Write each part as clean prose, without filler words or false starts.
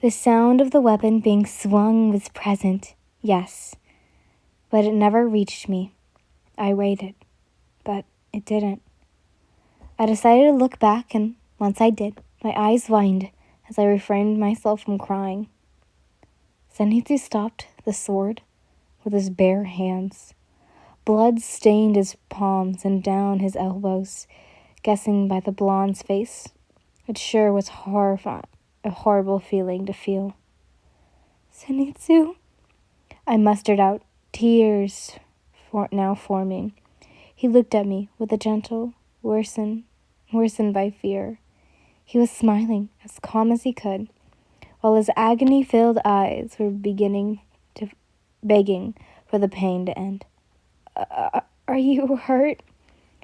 The sound of the weapon being swung was present, yes, but it never reached me. I waited, but it didn't. I decided to look back, and once I did, my eyes widened as I refrained myself from crying. Zenitsu stopped the sword with his bare hands. Blood stained his palms and down his elbows. Guessing by the blonde's face, it sure was a horrible feeling to feel. Zenitsu, I mustered out, tears now forming. He looked at me with a gentle, worsened by fear. He was smiling as calm as he could, while his agony-filled eyes were begging for the pain to end. Are you hurt?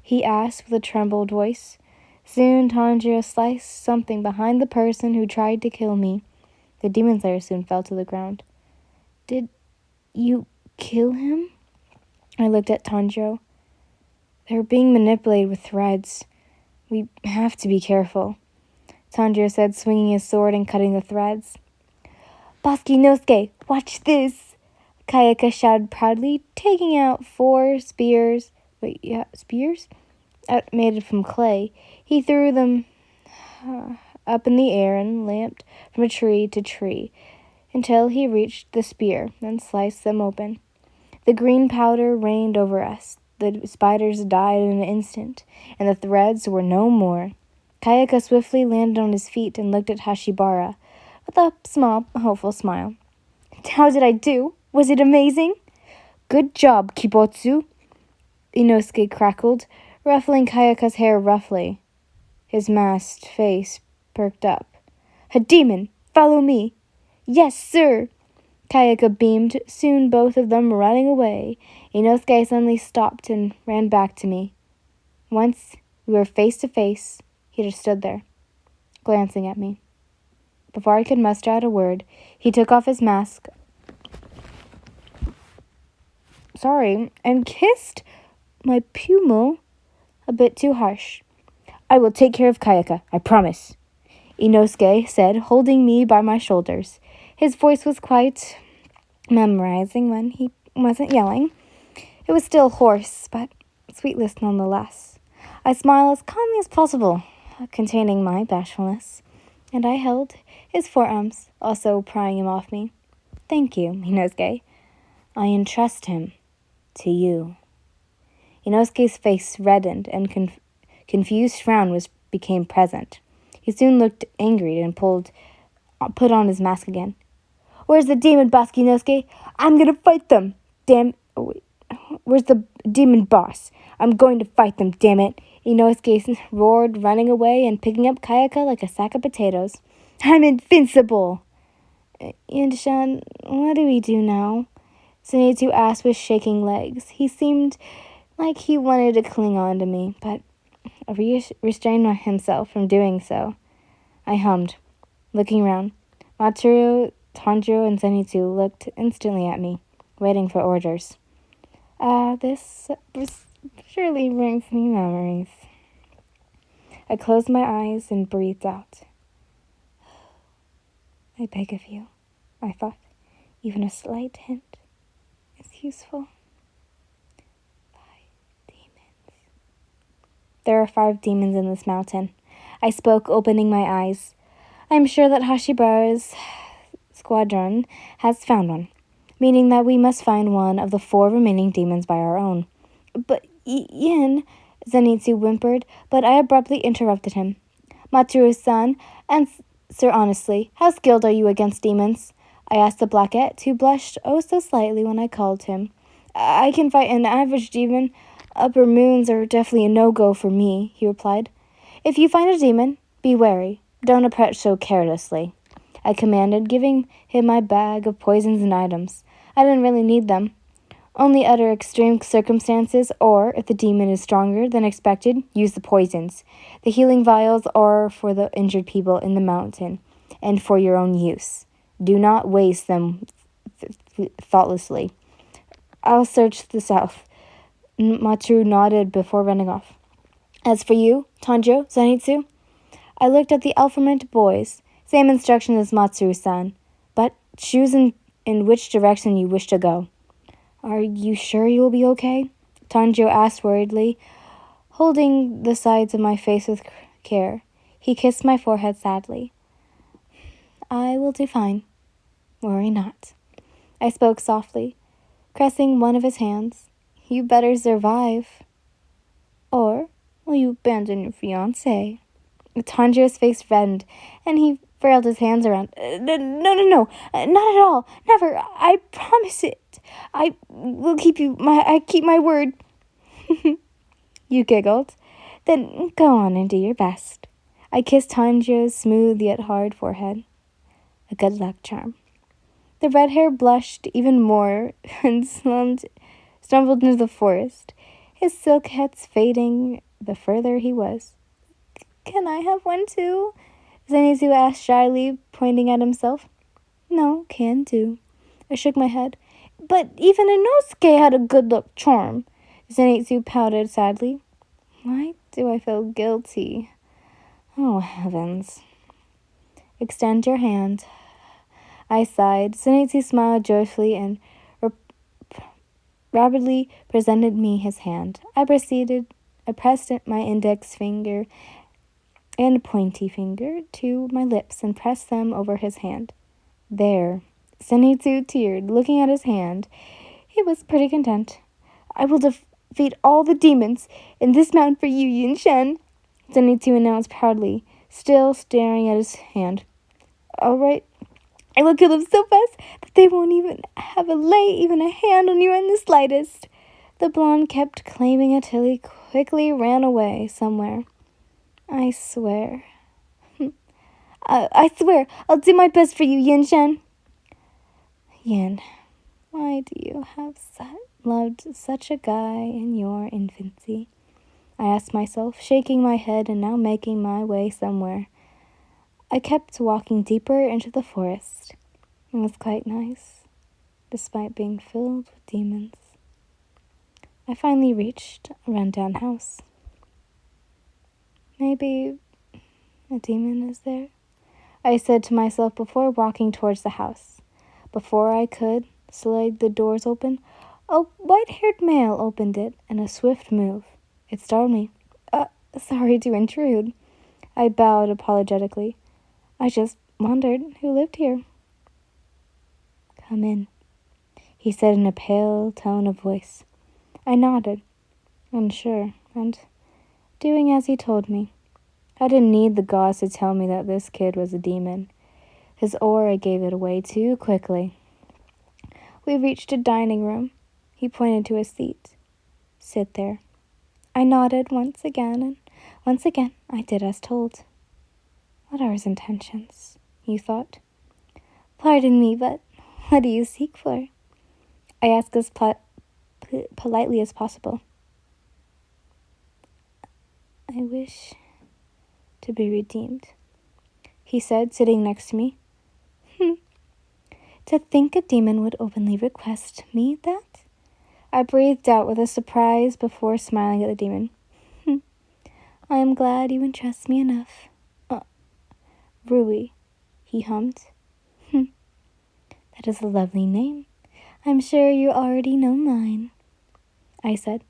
He asked with a trembled voice. Soon Tanjiro sliced something behind the person who tried to kill me. The demon slayer soon fell to the ground. Did you kill him? I looked at Tanjiro. They're being manipulated with threads. We have to be careful, Tanjiro said, swinging his sword and cutting the threads. Basuke Inosuke, watch this! Kayaka shouted proudly, taking out 4 spears. Spears? Made from clay. He threw them up in the air and lamped from tree to tree until he reached the spear and sliced them open. The green powder rained over us. The spiders died in an instant, and the threads were no more. Kayaka swiftly landed on his feet and looked at Hashibara with a small, hopeful smile. How did I do? Was it amazing? Good job, Kibotsu, Inosuke crackled, ruffling Kayaka's hair roughly. His masked face perked up. A demon! Follow me! Yes, sir! Kayaka beamed, soon both of them running away. Inosuke suddenly stopped and ran back to me. Once we were face to face, he just stood there, glancing at me. Before I could muster out a word, he took off his mask. And kissed my pupil a bit too harsh. I will take care of Kayaka, I promise, Inosuke said, holding me by my shoulders. His voice was quite memorizing when he wasn't yelling. It was still hoarse, but sweetless nonetheless. I smiled as calmly as possible, containing my bashfulness, and I held his forearms, also prying him off me. Thank you, Inosuke. I entrust him to you. Inosuke's face reddened, and confused frown became present. He soon looked angry and put on his mask again. Where's the demon, boss, Inosuke? I'm gonna fight them. Where's the demon boss? I'm going to fight them, damn it. Inosuke roared, running away and picking up Kayaka like a sack of potatoes. I'm invincible! Yandere, what do we do now? Zenitsu asked with shaking legs. He seemed like he wanted to cling on to me, but restrained himself from doing so. I hummed, looking round. Matsuru, Tanjiro, and Zenitsu looked instantly at me, waiting for orders. This surely brings me memories. I closed my eyes and breathed out. I beg of you, I thought. Even a slight hint is useful. 5 demons. There are 5 demons in this mountain. I spoke, opening my eyes. I am sure that Hashibara's squadron has found one, meaning that we must find one of the 4 remaining demons by our own. But Yin, Zenitsu whimpered, but I abruptly interrupted him. Matsuru-san, and sir, honestly, how skilled are you against demons? I asked the Blackette, who blushed oh so slightly when I called him. I can fight an average demon. Upper moons are definitely a no-go for me, he replied. If you find a demon, be wary. Don't approach so carelessly, I commanded, giving him my bag of poisons and items. I didn't really need them. Only under extreme circumstances, or, if the demon is stronger than expected, use the poisons. The healing vials are for the injured people in the mountain, and for your own use. Do not waste them thoughtlessly. I'll search the south. Matsuru nodded before running off. As for you, Tanjiro, Zenitsu, I looked at the Alphamint boys. Same instructions as Matsuru-san, but choose in which direction you wish to go. Are you sure you will be okay? Tanjiro asked worriedly, holding the sides of my face with care. He kissed my forehead sadly. I will do fine. Worry not. I spoke softly, caressing one of his hands. You better survive. Or will you abandon your fiancé? Tanjiro's face reddened, and he furled his hands around. No, not at all. Never. I promise it. I will keep my word. You giggled. Then go on and do your best. I kissed Tanjiro's smooth yet hard forehead. A good luck charm. The red hair blushed even more and stumbled into the forest, his silk heads fading the further he was. Can I have one too? Zenitsu asked shyly, pointing at himself. No, can do. I shook my head. But even Inosuke had a good luck charm. Zenitsu pouted sadly. Why do I feel guilty? Oh, heavens. Extend your hand. I sighed. Zenitsu smiled joyfully and rapidly presented me his hand. I pressed my index finger and pointy finger to my lips and pressed them over his hand. There. Zenitsu teared, looking at his hand. He was pretty content. I will defeat all the demons in this mountain for you, Yin-shen, Zenitsu announced proudly, still staring at his hand. All right. I will kill them so fast that they won't even lay a hand on you in the slightest. The blonde kept claiming it till he quickly ran away somewhere. I swear. I swear, I'll do my best for you, Yin-shen. Yin, why do you have loved such a guy in your infancy? I asked myself, shaking my head and now making my way somewhere. I kept walking deeper into the forest. It was quite nice, despite being filled with demons. I finally reached a rundown house. Maybe a demon is there, I said to myself before walking towards the house. Before I could slide the doors open, a white-haired male opened it in a swift move. It startled me. Sorry to intrude. I bowed apologetically. I just wondered who lived here. Come in, he said in a pale tone of voice. I nodded, unsure, and doing as he told me. I didn't need the gods to tell me that this kid was a demon. His aura gave it away too quickly. We reached a dining room. He pointed to a seat. Sit there. I nodded once again, and once again I did as told. What are his intentions? You thought. Pardon me, but what do you seek for? I asked as politely as possible. I wish to be redeemed, he said, sitting next to me. To think a demon would openly request me that? I breathed out with a surprise before smiling at the demon. I am glad you entrust me enough. Rui, he hummed. That is a lovely name. I'm sure you already know mine. I said,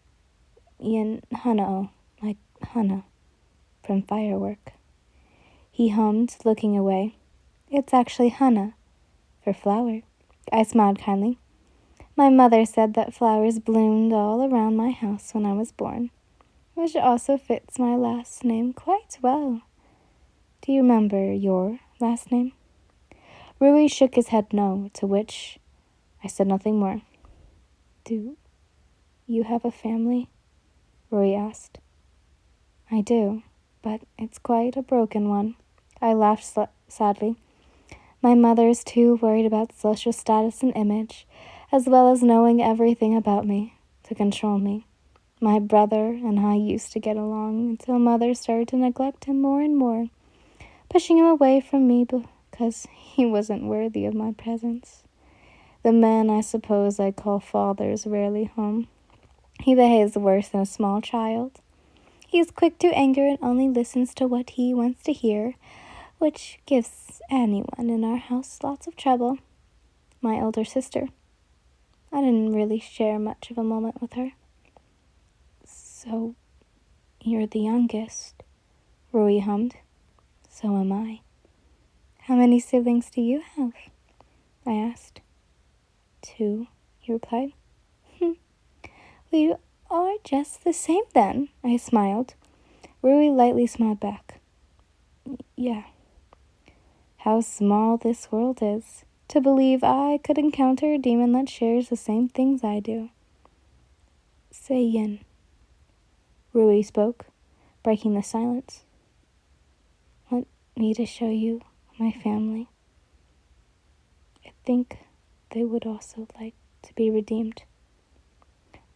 Yin Hanao, like Hana, from Firework. He hummed, looking away. It's actually Hana, for flower. I smiled kindly. My mother said that flowers bloomed all around my house when I was born, which also fits my last name quite well. Do you remember your last name? Rui shook his head no, to which I said nothing more. Do you have a family? Rui asked. I do, but it's quite a broken one. I laughed sadly. My mother is too worried about social status and image, as well as knowing everything about me, to control me. My brother and I used to get along until Mother started to neglect him more and more, pushing him away from me because he wasn't worthy of my presence. The man I suppose I call father is rarely home. He behaves worse than a small child. He is quick to anger and only listens to what he wants to hear, which gives anyone in our house lots of trouble. My older sister. I didn't really share much of a moment with her. So, you're the youngest, Rui hummed. So am I. How many siblings do you have? I asked. 2, he replied. We are just the same then, I smiled. Rui lightly smiled back. Yeah. How small this world is, to believe I could encounter a demon that shares the same things I do. Say yin. Rui spoke, breaking the silence. Want me to show you my family? I think they would also like to be redeemed.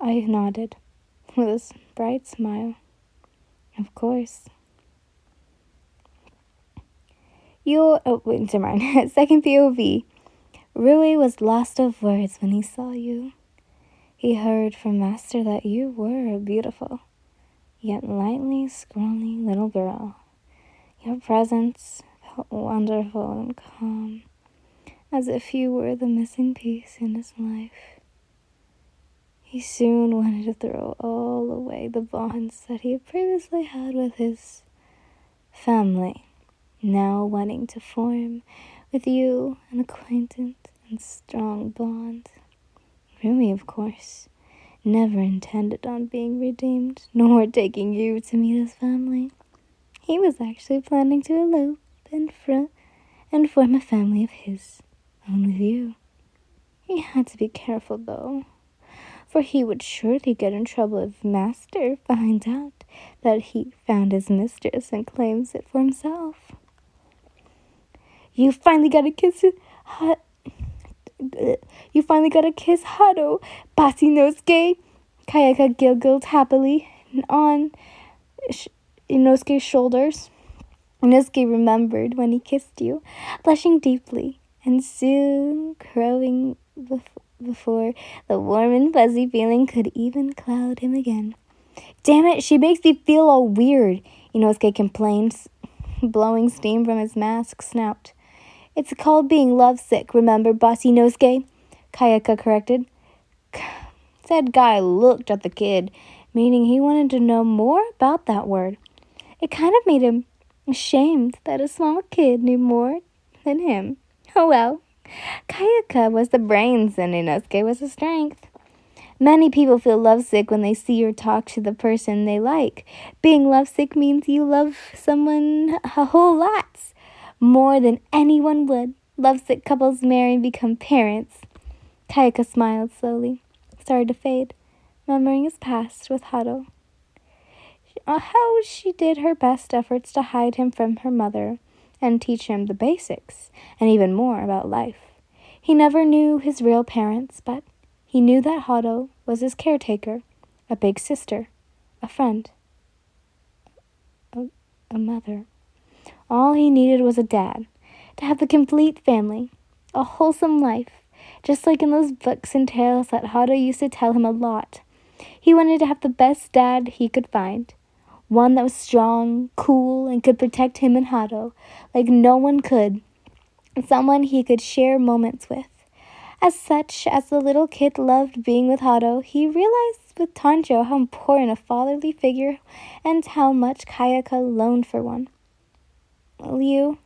I nodded, with a bright smile. Of course. Never mind. Second POV. Rui was lost of words when he saw you. He heard from Master that you were a beautiful, yet lightly scrawny little girl. Your presence felt wonderful and calm, as if you were the missing piece in his life. He soon wanted to throw all away the bonds that he had previously had with his family, now wanting to form with you an acquaintance and strong bond. Rui, of course, never intended on being redeemed, nor taking you to meet his family. He was actually planning to elope and form a family of his own with you. He had to be careful, though, for he would surely get in trouble if Master finds out that he found his mistress and claims it for himself. You finally got to kiss Hado, Basinosuke, Kayaka giggled happily on Inosuke's shoulders. Inosuke remembered when he kissed you, blushing deeply, and soon crowing before the warm and fuzzy feeling could even cloud him again. Damn it, she makes me feel all weird, Inosuke complained, blowing steam from his masked snout. It's called being lovesick, remember, Boss Inosuke? Kayaka corrected. Said guy looked at the kid, meaning he wanted to know more about that word. It kind of made him ashamed that a small kid knew more than him. Oh well. Kayaka was the brains and Inosuke was the strength. Many people feel lovesick when they see or talk to the person they like. Being lovesick means you love someone a whole lot, more than anyone would. Lovesick couples marry and become parents. Kayaka smiled slowly, started to fade, remembering his past with Hado. How she did her best efforts to hide him from her mother and teach him the basics and even more about life. He never knew his real parents, but he knew that Hado was his caretaker, a big sister, a friend, a mother. All he needed was a dad, to have the complete family, a wholesome life, just like in those books and tales that Hado used to tell him a lot. He wanted to have the best dad he could find, one that was strong, cool, and could protect him and Hado like no one could, someone he could share moments with. As such, as the little kid loved being with Hado, he realized with Tanjo how important a fatherly figure and how much Kayaka longed for one. Will you?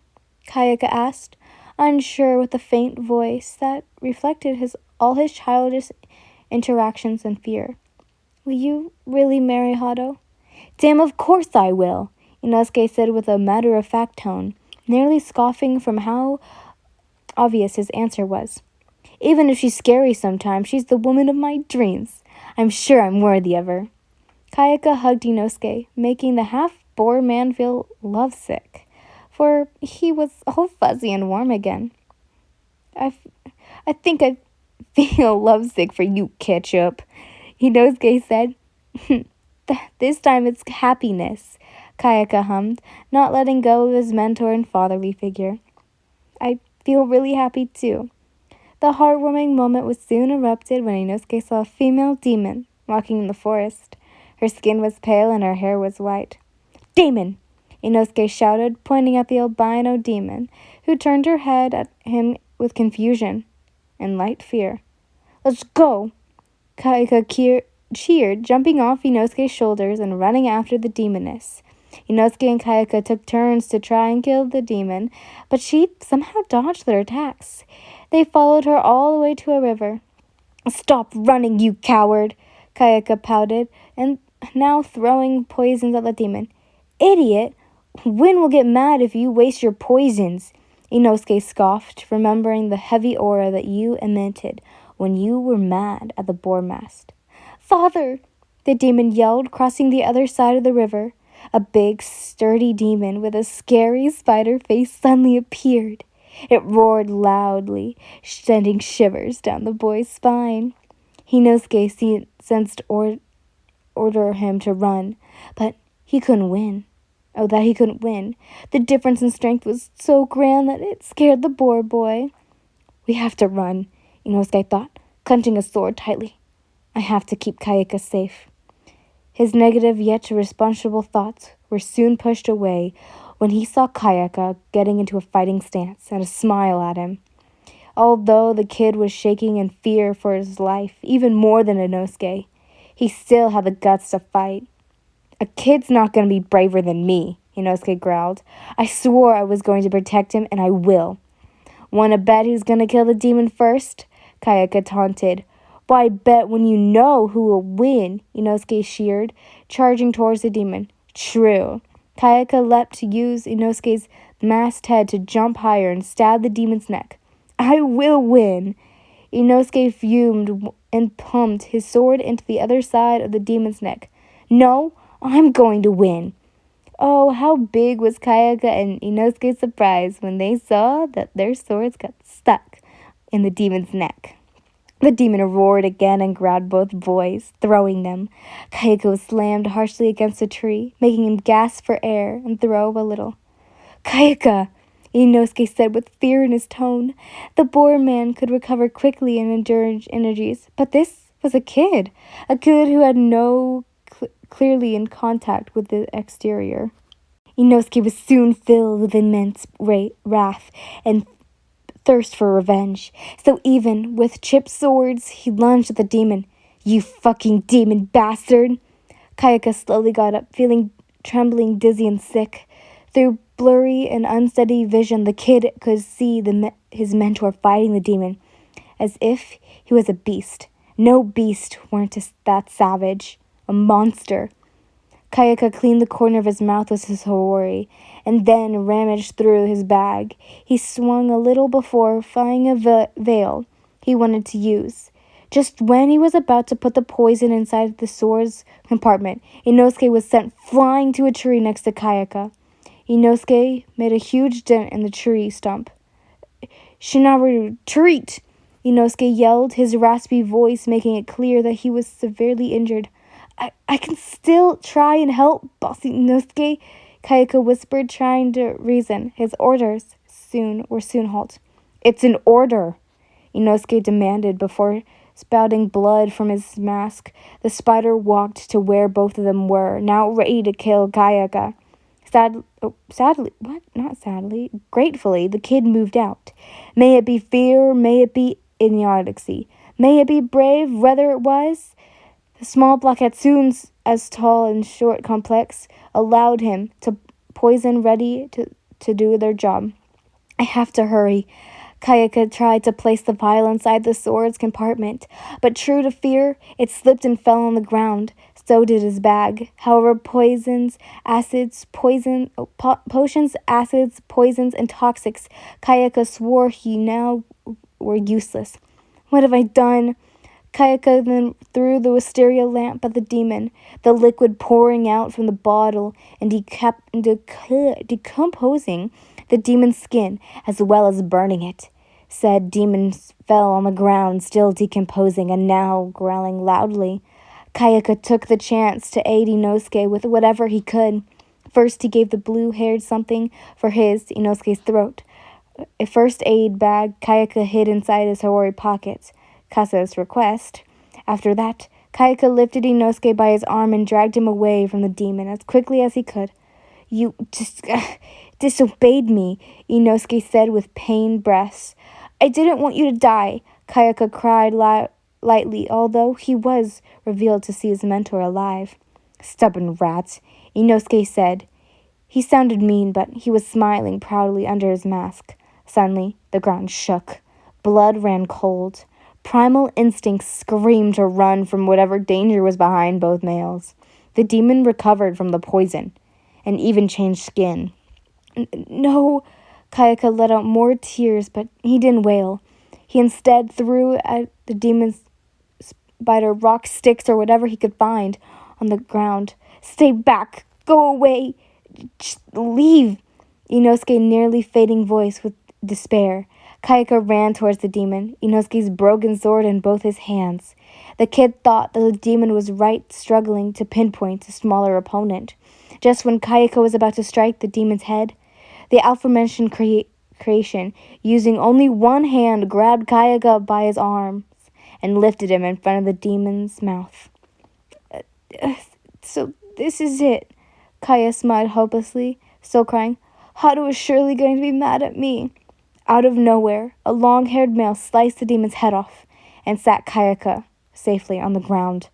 Kayaka asked, unsure with a faint voice that reflected all his childish interactions and fear. Will you really marry Hado? Damn, of course I will, Inosuke said with a matter-of-fact tone, nearly scoffing from how obvious his answer was. Even if she's scary sometimes, she's the woman of my dreams. I'm sure I'm worthy of her. Kayaka hugged Inosuke, making the half-boar man feel lovesick, for he was all fuzzy and warm again. I think I feel lovesick for you, Ketchup, Inosuke said. This time it's happiness, Kayaka hummed, not letting go of his mentor and fatherly figure. I feel really happy too. The heartwarming moment was soon erupted when Inosuke saw a female demon walking in the forest. Her skin was pale and her hair was white. Demon! Inosuke shouted, pointing at the albino demon, who turned her head at him with confusion and light fear. "Let's go!" Kayaka cheered, jumping off Inosuke's shoulders and running after the demoness. Inosuke and Kayaka took turns to try and kill the demon, but she somehow dodged their attacks. They followed her all the way to a river. "Stop running, you coward!" Kayaka pouted, and now throwing poisons at the demon. "Idiot! Wind will get mad if you waste your poisons," Inosuke scoffed, remembering the heavy aura that you emitted when you were mad at the boar mast. "Father!" the demon yelled, crossing the other side of the river. A big, sturdy demon with a scary spider face suddenly appeared. It roared loudly, sending shivers down the boy's spine. Inosuke sensed order him to run, but he couldn't win. He couldn't win. The difference in strength was so grand that it scared the boar boy. "We have to run," Inosuke thought, clenching his sword tightly. "I have to keep Kayaka safe." His negative yet responsible thoughts were soon pushed away when he saw Kayaka getting into a fighting stance and a smile at him. Although the kid was shaking in fear for his life, even more than Inosuke, he still had the guts to fight. "A kid's not going to be braver than me," Inosuke growled. "I swore I was going to protect him, and I will." "Want to bet who's going to kill the demon first?" Kayaka taunted. "Why bet when you know who will win?" Inosuke sheered, charging towards the demon. "True." Kayaka leapt to use Inosuke's masked head to jump higher and stab the demon's neck. "I will win!" Inosuke fumed and pumped his sword into the other side of the demon's neck. "No, I'm going to win." Oh, how big was Kayaka and Inosuke's surprise when they saw that their swords got stuck in the demon's neck. The demon roared again and grabbed both boys, throwing them. Kayaka was slammed harshly against a tree, making him gasp for air and throw a little. "Kayaka!" Inosuke said with fear in his tone. The boar man could recover quickly and endure energies, but this was a kid who had no clearly in contact with the exterior. Inosuke was soon filled with immense wrath and thirst for revenge, so even with chipped swords, he lunged at the demon. "You fucking demon bastard!" Kayaka slowly got up, feeling trembling, dizzy, and sick. Through blurry and unsteady vision, the kid could see his mentor fighting the demon, as if he was a beast. No beast weren't that savage. A monster. Kayaka cleaned the corner of his mouth with his hori, and then rummaged through his bag. He swung a little before finding a veil he wanted to use. Just when he was about to put the poison inside the sword's compartment, Inosuke was sent flying to a tree next to Kayaka. Inosuke made a huge dent in the tree stump. "Shinobu, retreat!" Inosuke yelled, his raspy voice making it clear that he was severely injured. I can still try and help, bossy Inosuke," Kayaka whispered, trying to reason. His orders were soon halt. "It's an order," Inosuke demanded before spouting blood from his mask. The spider walked to where both of them were, now ready to kill Kayaka. Gratefully, the kid moved out. May it be fear, may it be idiocy, may it be brave, whether it was. The small blockhead, soon as tall and short complex, allowed him to poison ready to do their job. "I have to hurry." Kayaka tried to place the vial inside the sword's compartment, but true to fear, it slipped and fell on the ground. So did his bag. However, potions, acids, and toxics, Kayaka swore he now were useless. "What have I done?" Kayaka then threw the wisteria lamp at the demon, the liquid pouring out from the bottle and decomposing the demon's skin, as well as burning it. Said demon fell on the ground, still decomposing and now growling loudly. Kayaka took the chance to aid Inosuke with whatever he could. First, he gave the blue-haired something for Inosuke's throat. A first aid bag Kayaka hid inside his hori pocket, Kasa's request. After that, Kayaka lifted Inosuke by his arm and dragged him away from the demon as quickly as he could. You disobeyed me, Inosuke said with pained breaths. I didn't want you to die, Kayaka cried lightly, although he was revealed to see his mentor alive. Stubborn rat, Inosuke said. He sounded mean, but he was smiling proudly under his mask. Suddenly, the ground shook. Blood ran cold. Primal instincts screamed to run from whatever danger was behind both males. The demon recovered from the poison and even changed skin. No, Kayaka let out more tears, but he didn't wail. He instead threw at the demon's spider rock sticks or whatever he could find on the ground. Stay back! Go away! Just leave! Inosuke nearly fading voice with despair. Kayaka ran towards the demon, Inosuke's broken sword in both his hands. The kid thought that the demon was struggling to pinpoint a smaller opponent. Just when Kayaka was about to strike the demon's head, the aforementioned creation, using only one hand, grabbed Kayaka by his arms and lifted him in front of the demon's mouth. So this is it. Kaya smiled hopelessly, still crying. Haru is surely going to be mad at me. Out of nowhere, a long-haired male sliced the demon's head off and sat Kayaka safely on the ground.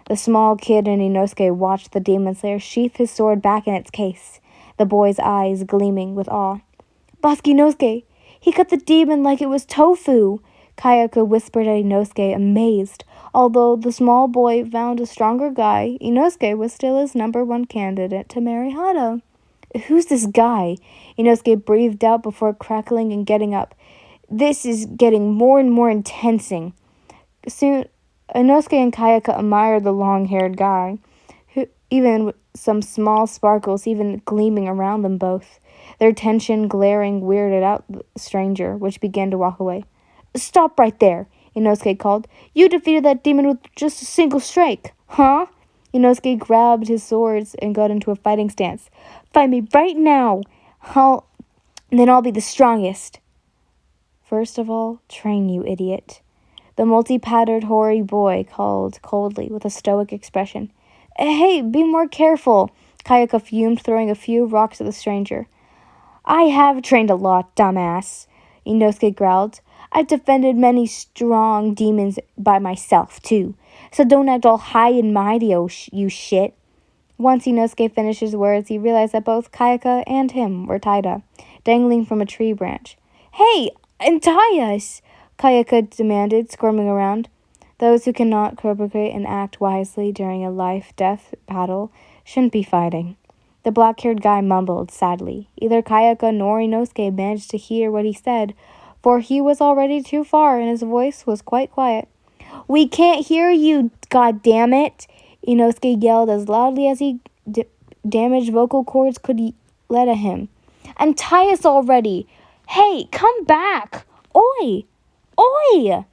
The small kid and Inosuke watched the demon slayer sheath his sword back in its case, the boy's eyes gleaming with awe. Bosky Inosuke, he cut the demon like it was tofu, Kayaka whispered at Inosuke, amazed. Although the small boy found a stronger guy, Inosuke was still his #1 candidate to marry Hada. Who's this guy? Inosuke breathed out before crackling and getting up. This is getting more and more intensing. Soon, Inosuke and Kayaka admired the long-haired guy, who even with some small sparkles even gleaming around them both. Their tension glaring weirded out the stranger, which began to walk away. Stop right there, Inosuke called. You defeated that demon with just a single strike. Huh? Inosuke grabbed his swords and got into a fighting stance. Fight me right now. Then I'll be the strongest. First of all, train, you idiot. The multi-patterned hoary boy called coldly with a stoic expression. Hey, be more careful, Kayaka fumed, throwing a few rocks at the stranger. I have trained a lot, dumbass, Inosuke growled. I've defended many strong demons by myself, too. So don't act all high and mighty, you shit. Once Inosuke finished his words, he realized that both Kayaka and him were tied up, dangling from a tree branch. Hey, untie us, Kayaka demanded, squirming around. Those who cannot cooperate and act wisely during a life-death battle shouldn't be fighting. The black-haired guy mumbled sadly. Either Kayaka nor Inosuke managed to hear what he said, for he was already too far and his voice was quite quiet. We can't hear you, goddammit! Inosuke yelled as loudly as he damaged vocal cords could let at him. Untie us already! Hey, come back! Oi! Oi!